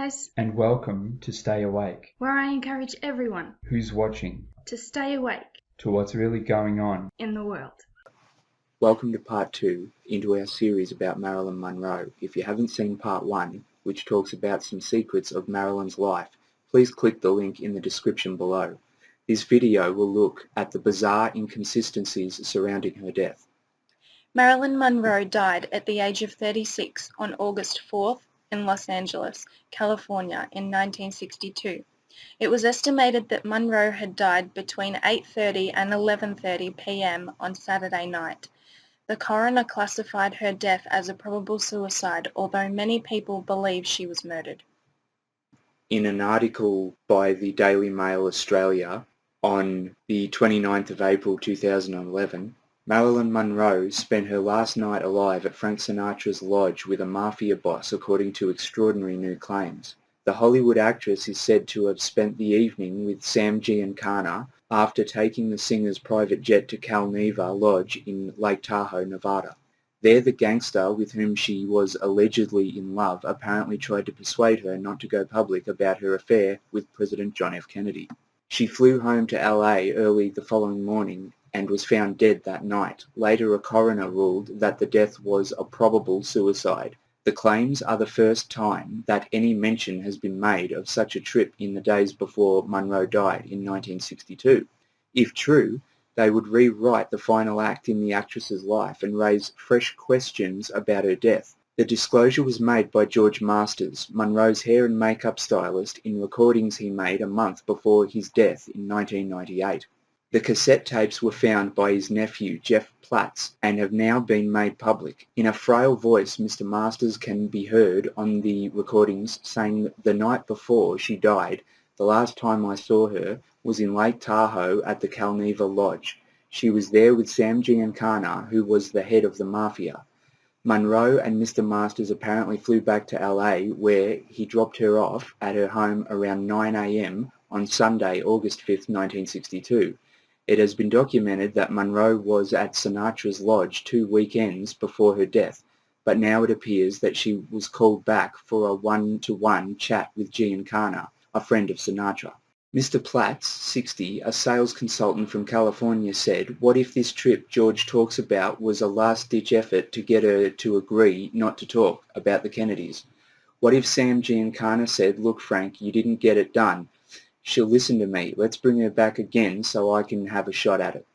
guys, and welcome to Stay Awake, where I encourage everyone who's watching, to stay awake to what's really going on in the world. Welcome to part 2 into our series about Marilyn Monroe. If you haven't seen part 1, which talks about some secrets of Marilyn's life, please click the link in the description below. This video will look at the bizarre inconsistencies surrounding her death. Marilyn Monroe died at the age of 36 on August 4th in Los Angeles, California in 1962. It was estimated that Monroe had died between 8:30 and 11:30 p.m. on Saturday night. The coroner classified her death as a probable suicide, although many people believe she was murdered. In an article by the Daily Mail Australia on the 29th of April 2011, Marilyn Monroe spent her last night alive at Frank Sinatra's lodge with a mafia boss, according to extraordinary new claims. The Hollywood actress is said to have spent the evening with Sam Giancana after taking the singer's private jet to Cal Neva Lodge in Lake Tahoe, Nevada. There, the gangster with whom she was allegedly in love apparently tried to persuade her not to go public about her affair with President John F. Kennedy. She flew home to LA early the following morning and was found dead that night. Later, a coroner ruled that the death was a probable suicide. The claims are the first time that any mention has been made of such a trip in the days before Monroe died in 1962. If true, they would rewrite the final act in the actress's life and raise fresh questions about her death. The disclosure was made by George Masters, Monroe's hair and makeup stylist, in recordings he made a month before his death in 1998. The cassette tapes were found by his nephew, Jeff Platz, and have now been made public. In a frail voice, Mr. Masters can be heard on the recordings saying, "The night before she died, the last time I saw her was in Lake Tahoe at the Cal Neva Lodge. She was there with Sam Giancana, who was the head of the mafia." Monroe and Mr. Masters apparently flew back to LA, where he dropped her off at her home around 9 a.m. on Sunday, August 5th, 1962. It has been documented that Monroe was at Sinatra's lodge 2 weekends before her death, but now it appears that she was called back for a one-to-one chat with Giancana, a friend of Sinatra. Mr. Platz, 60, a sales consultant from California, said, "What if this trip George talks about was a last-ditch effort to get her to agree not to talk about the Kennedys? What if Sam Giancana said, 'Look, Frank, you didn't get it done. She'll listen to me. Let's bring her back again so I can have a shot at it.'"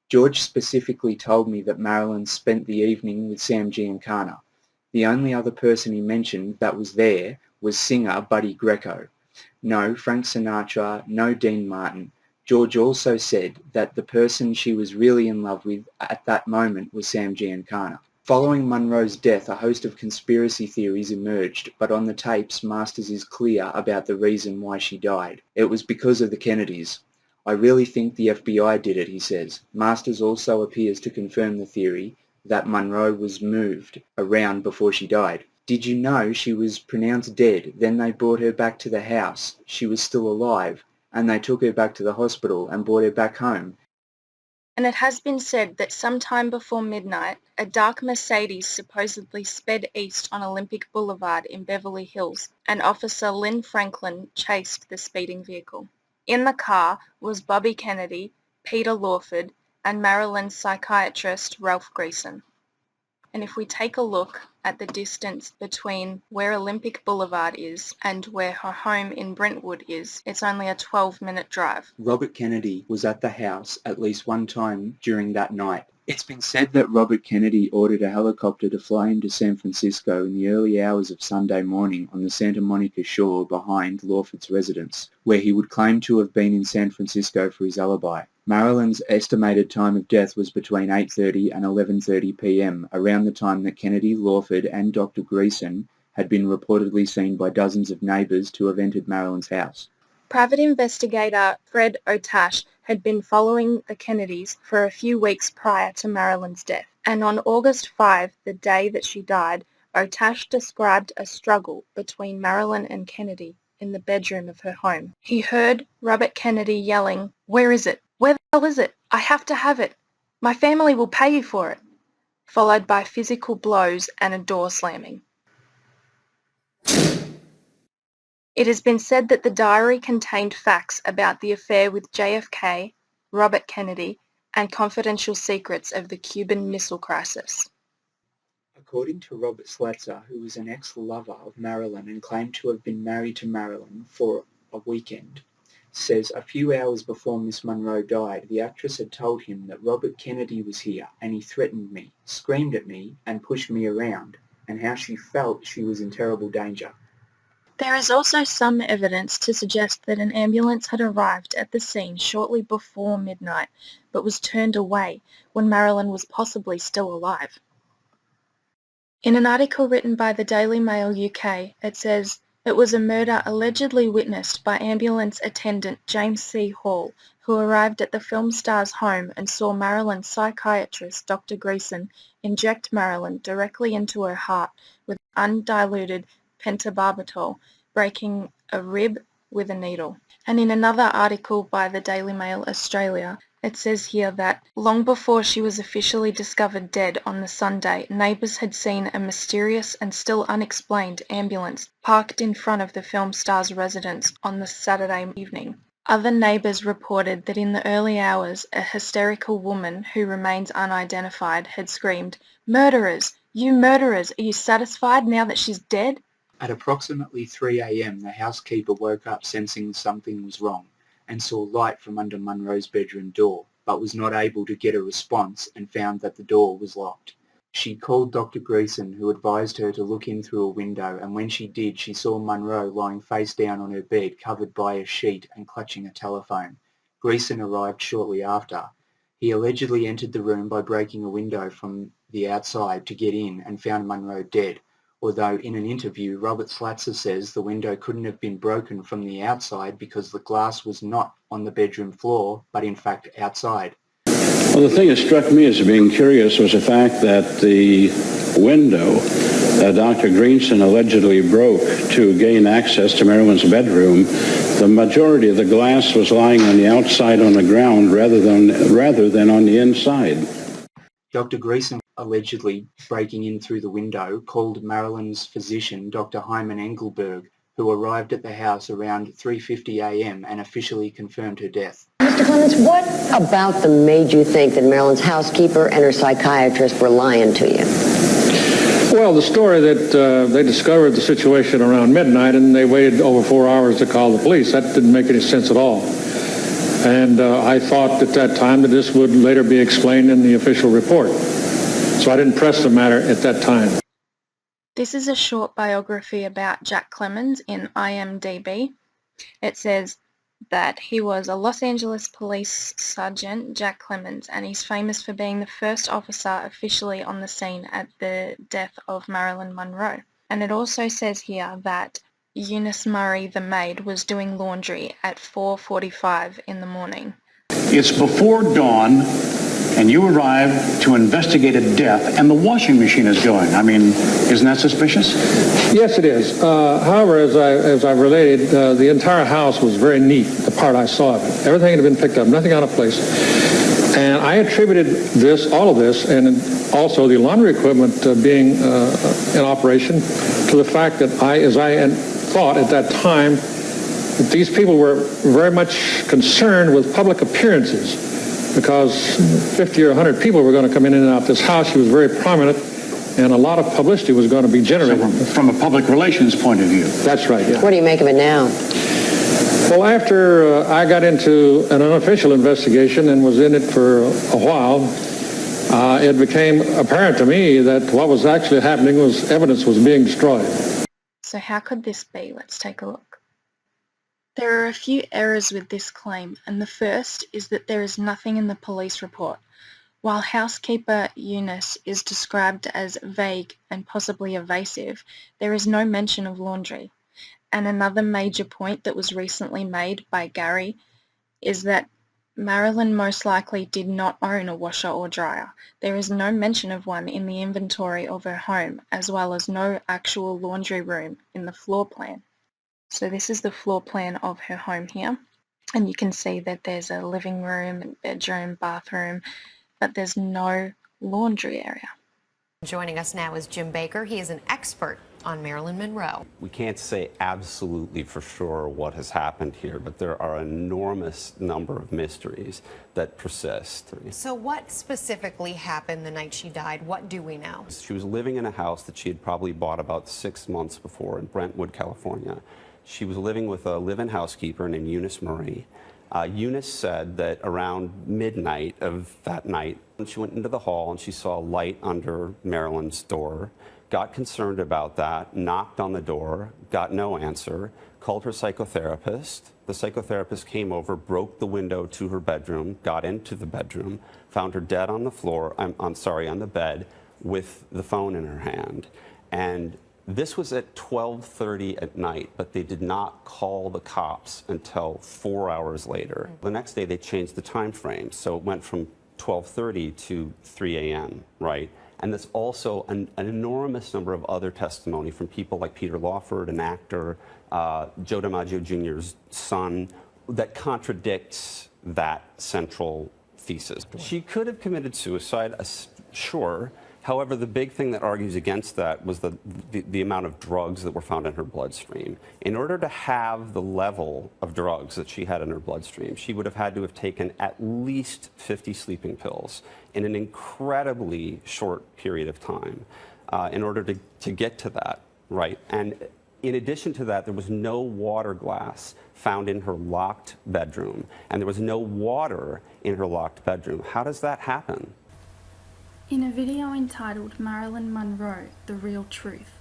George specifically told me that Marilyn spent the evening with Sam Giancana. The only other person he mentioned that was there was singer Buddy Greco. No Frank Sinatra, no Dean Martin. George also said that the person she was really in love with at that moment was Sam Giancana. Following Monroe's death, a host of conspiracy theories emerged, but on the tapes, Masters is clear about the reason why she died. It was because of the Kennedys. "I really think the FBI did it," he says. Masters also appears to confirm the theory that Monroe was moved around before she died. "Did you know she was pronounced dead? Then they brought her back to the house. She was still alive, and they took her back to the hospital and brought her back home." And it has been said that sometime before midnight, a dark Mercedes supposedly sped east on Olympic Boulevard in Beverly Hills, and Officer Lynn Franklin chased the speeding vehicle. In the car was Bobby Kennedy, Peter Lawford, and Marilyn's psychiatrist Ralph Greason. And if we take a look at the distance between where Olympic Boulevard is and where her home in Brentwood is, it's only a 12-minute drive. Robert Kennedy was at the house at least one time during that night. It's been said that Robert Kennedy ordered a helicopter to fly into San Francisco in the early hours of Sunday morning on the Santa Monica shore behind Lawford's residence, where he would claim to have been in San Francisco for his alibi. Marilyn's estimated time of death was between 8:30 and 11:30 p.m., around the time that Kennedy, Lawford and Dr. Greason had been reportedly seen by dozens of neighbours to have entered Marilyn's house. Private investigator Fred Otash had been following the Kennedys for a few weeks prior to Marilyn's death, and on August 5, the day that she died, Otash described a struggle between Marilyn and Kennedy in the bedroom of her home. He heard Robert Kennedy yelling, "Where is it? Where the hell is it? I have to have it. My family will pay you for it," followed by physical blows and a door slamming. It has been said that the diary contained facts about the affair with JFK, Robert Kennedy, and confidential secrets of the Cuban Missile Crisis. According to Robert Slatzer, who was an ex-lover of Marilyn and claimed to have been married to Marilyn for a weekend, says a few hours before Miss Monroe died, the actress had told him that Robert Kennedy was here and he threatened me, screamed at me and pushed me around, and how she felt she was in terrible danger. There is also some evidence to suggest that an ambulance had arrived at the scene shortly before midnight, but was turned away when Marilyn was possibly still alive. In an article written by the Daily Mail UK, it says, "It was a murder allegedly witnessed by ambulance attendant James C. Hall, who arrived at the film star's home and saw Marilyn's psychiatrist, Dr. Greason, inject Marilyn directly into her heart with undiluted pentobarbital, breaking a rib with a needle." And in another article by the Daily Mail Australia, it says here that long before she was officially discovered dead on the Sunday, neighbours had seen a mysterious and still unexplained ambulance parked in front of the film star's residence on the Saturday evening. Other neighbours reported that in the early hours, a hysterical woman who remains unidentified had screamed, "Murderers! You murderers! Are you satisfied now that she's dead?" At approximately 3 a.m, the housekeeper woke up sensing something was wrong and saw light from under Monroe's bedroom door, but was not able to get a response and found that the door was locked. She called Dr. Greason, who advised her to look in through a window, and when she did, she saw Monroe lying face down on her bed, covered by a sheet and clutching a telephone. Greason arrived shortly after. He allegedly entered the room by breaking a window from the outside to get in and found Monroe dead, although in an interview Robert Slatzer says the window couldn't have been broken from the outside because the glass was not on the bedroom floor, but in fact outside. Well, the thing that struck me as being curious was the fact that the window that Dr. Greenson allegedly broke to gain access to Marilyn's bedroom, the majority of the glass was lying on the outside on the ground rather than on the inside. Dr. Greason, allegedly breaking in through the window, called Marilyn's physician, Dr. Hyman Engelberg, who arrived at the house around 3:50 a.m. and officially confirmed her death. Mr. Clements, what about them made you think that Marilyn's housekeeper and her psychiatrist were lying to you? Well, the story that they discovered the situation around midnight and they waited over 4 hours to call the police, that didn't make any sense at all. And I thought at that time that this would later be explained in the official report. So I didn't press the matter at that time. This is a short biography about Jack Clemens in IMDb. It says that he was a Los Angeles Police Sergeant, Jack Clemens, and he's famous for being the first officer officially on the scene at the death of Marilyn Monroe. And it also says here that Eunice Murray, the maid, was doing laundry at 4:45 in the morning. It's before dawn, and you arrive to investigate a death, and the washing machine is going. I mean, isn't that suspicious? Yes, it is. However, as I related, the entire house was very neat, the part I saw of it. Everything had been picked up, nothing out of place. And I attributed all of this, and also the laundry equipment being in operation, to the fact that as I thought at that time that these people were very much concerned with public appearances, because 50 or 100 people were going to come in and out this house. She was very prominent, and a lot of publicity was going to be generated. So from a public relations point of view. That's right, yeah. What do you make of it now? Well, after I got into an unofficial investigation and was in it for a while, it became apparent to me that what was actually happening was evidence was being destroyed. So how could this be? Let's take a look. There are a few errors with this claim, and the first is that there is nothing in the police report. While housekeeper Eunice is described as vague and possibly evasive, there is no mention of laundry. And another major point that was recently made by Gary is that Marilyn most likely did not own a washer or dryer. There is no mention of one in the inventory of her home, as well as no actual laundry room in the floor plan. So this is the floor plan of her home here, and you can see that there's a living room, bedroom, bathroom, but there's no laundry area. Joining us now is Jim Baker. He is an expert on Marilyn Monroe. We can't say absolutely for sure what has happened here, but there are an enormous number of mysteries that persist. So what specifically happened the night she died? What do we know? She was living in a house that she had probably bought about 6 months before in Brentwood, California. She was living with a live-in housekeeper named Eunice Marie. Eunice said that around midnight of that night, she went into the hall and she saw a light under Marilyn's door, got concerned about that, knocked on the door, got no answer, called her psychotherapist. The psychotherapist came over, broke the window to her bedroom, got into the bedroom, found her dead on the floor, on the bed, with the phone in her hand. And this was at 12:30 at night, but they did not call the cops until 4 hours later. The next day, they changed the time frame, so it went from 12:30 to 3 a.m., right? And there's also an enormous number of other testimony from people like Peter Lawford, an actor, Joe DiMaggio Jr.'s son, that contradicts that central thesis. She could have committed suicide, sure. However, the big thing that argues against that was the amount of drugs that were found in her bloodstream. In order to have the level of drugs that she had in her bloodstream, she would have had to have taken at least 50 sleeping pills in an incredibly short period of time in order to get to that, right? And in addition to that, there was no water glass found in her locked bedroom, and there was no water in her locked bedroom. How does that happen? In a video entitled Marilyn Monroe, The Real Truth,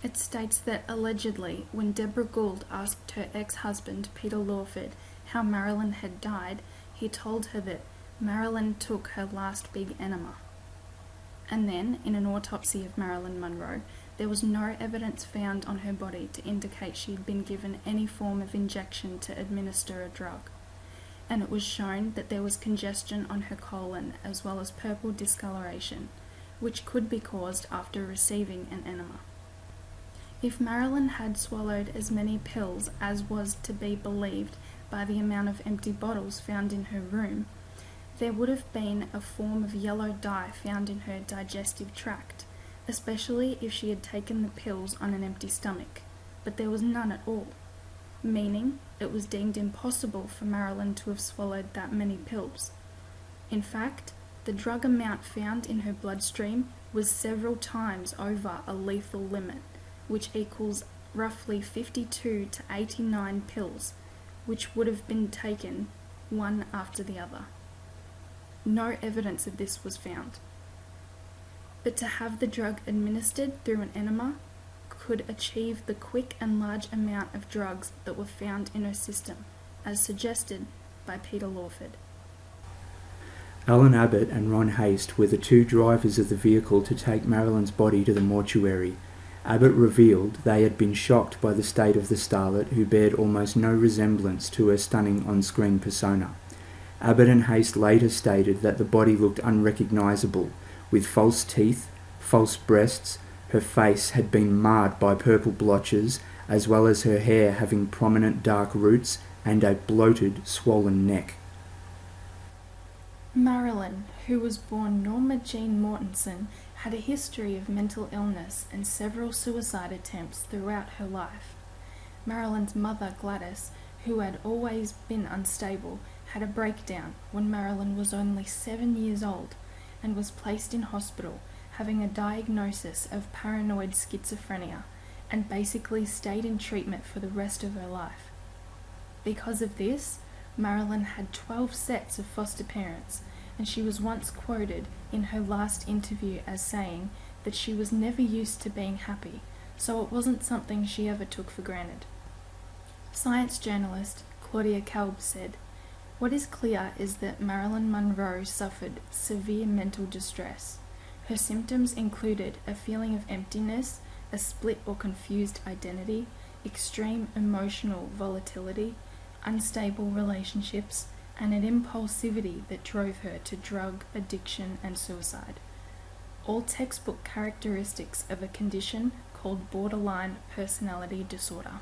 it states that allegedly when Deborah Gould asked her ex-husband Peter Lawford how Marilyn had died, he told her that Marilyn took her last big enema. And then, in an autopsy of Marilyn Monroe, there was no evidence found on her body to indicate she had been given any form of injection to administer a drug. And it was shown that there was congestion on her colon as well as purple discoloration, which could be caused after receiving an enema. If Marilyn had swallowed as many pills as was to be believed by the amount of empty bottles found in her room, there would have been a form of yellow dye found in her digestive tract, especially if she had taken the pills on an empty stomach, but there was none at all, meaning it was deemed impossible for Marilyn to have swallowed that many pills. In fact, the drug amount found in her bloodstream was several times over a lethal limit, which equals roughly 52 to 89 pills, which would have been taken one after the other. No evidence of this was found. But to have the drug administered through an enema could achieve the quick and large amount of drugs that were found in her system, as suggested by Peter Lawford. Alan Abbott and Ron Haste were the two drivers of the vehicle to take Marilyn's body to the mortuary. Abbott revealed they had been shocked by the state of the starlet, who bared almost no resemblance to her stunning on-screen persona. Abbott and Haste later stated that the body looked unrecognisable, with false teeth, false breasts. Her face had been marred by purple blotches, as well as her hair having prominent dark roots and a bloated, swollen neck. Marilyn, who was born Norma Jean Mortensen, had a history of mental illness and several suicide attempts throughout her life. Marilyn's mother, Gladys, who had always been unstable, had a breakdown when Marilyn was only 7 years old and was placed in hospital, having a diagnosis of paranoid schizophrenia, and basically stayed in treatment for the rest of her life. Because of this, Marilyn had 12 sets of foster parents, and she was once quoted in her last interview as saying that she was never used to being happy, so it wasn't something she ever took for granted. Science journalist Claudia Kalb said, "What is clear is that Marilyn Monroe suffered severe mental distress. Her symptoms included a feeling of emptiness, a split or confused identity, extreme emotional volatility, unstable relationships, and an impulsivity that drove her to drug addiction and suicide. All textbook characteristics of a condition called borderline personality disorder."